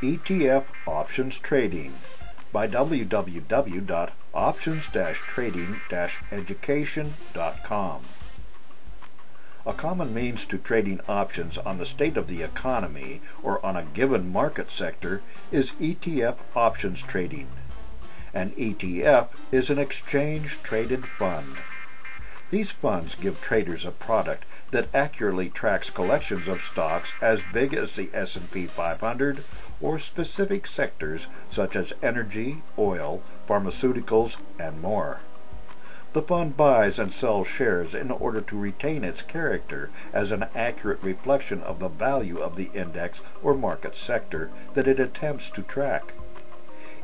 ETF Options Trading by www.options-trading-education.com. A common means to trading options on the state of the economy or on a given market sector is ETF options trading. An ETF is an exchange-traded fund. These funds give traders a product that accurately tracks collections of stocks as big as the S&P 500 or specific sectors such as energy, oil, pharmaceuticals, and more. The fund buys and sells shares in order to retain its character as an accurate reflection of the value of the index or market sector that it attempts to track.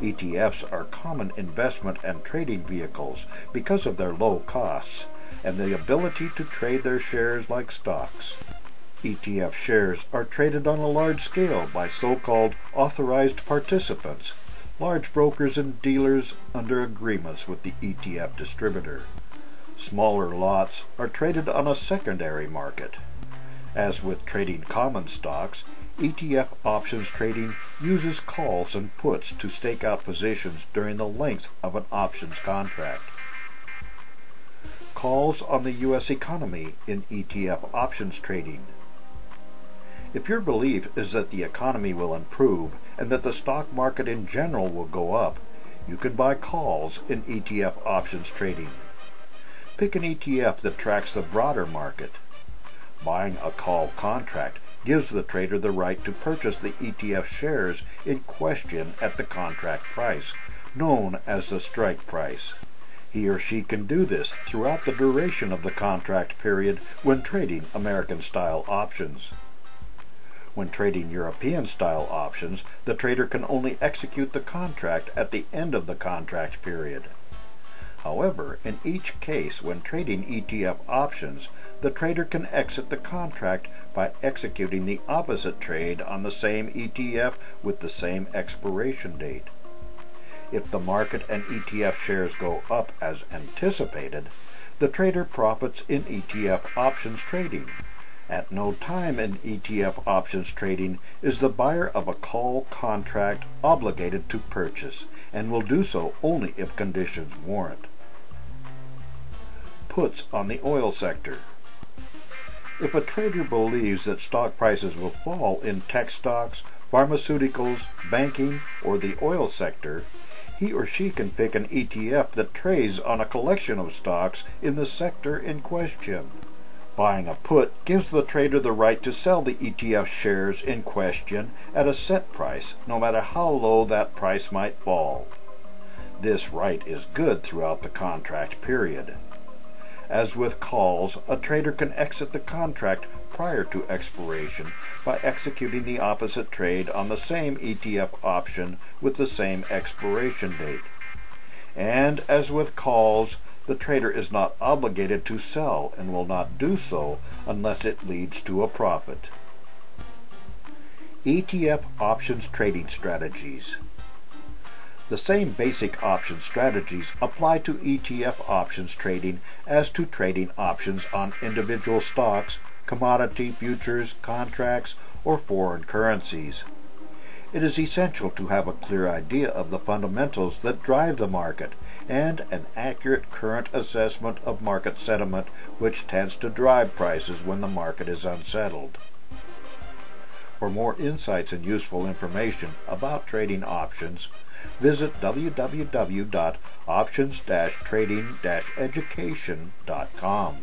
ETFs are common investment and trading vehicles because of their low costs and the ability to trade their shares like stocks. ETF shares are traded on a large scale by so-called authorized participants, large brokers and dealers under agreements with the ETF distributor. Smaller lots are traded on a secondary market. As with trading common stocks, ETF options trading uses calls and puts to stake out positions during the length of an options contract. Calls on the U.S. economy in ETF options trading. If your belief is that the economy will improve and that the stock market in general will go up, you can buy calls in ETF options trading. Pick an ETF that tracks the broader market. Buying a call contract gives the trader the right to purchase the ETF shares in question at the contract price, known as the strike price. He or she can do this throughout the duration of the contract period when trading American-style options. When trading European-style options, the trader can only execute the contract at the end of the contract period. However, in each case when trading ETF options, the trader can exit the contract by executing the opposite trade on the same ETF with the same expiration date. If the market and ETF shares go up as anticipated, the trader profits in ETF options trading. At no time in ETF options trading is the buyer of a call contract obligated to purchase, and will do so only if conditions warrant. Puts on the oil sector. If a trader believes that stock prices will fall in tech stocks, pharmaceuticals, banking, or the oil sector, he or she can pick an ETF that trades on a collection of stocks in the sector in question. Buying a put gives the trader the right to sell the ETF shares in question at a set price, no matter how low that price might fall. This right is good throughout the contract period. As with calls, a trader can exit the contract prior to expiration by executing the opposite trade on the same ETF option with the same expiration date. And as with calls, the trader is not obligated to sell and will not do so unless it leads to a profit. ETF options trading strategies. The same basic option strategies apply to ETF options trading as to trading options on individual stocks, commodity futures, contracts, or foreign currencies. It is essential to have a clear idea of the fundamentals that drive the market and an accurate current assessment of market sentiment, which tends to drive prices when the market is unsettled. For more insights and useful information about trading options, visit www.options-trading-education.com.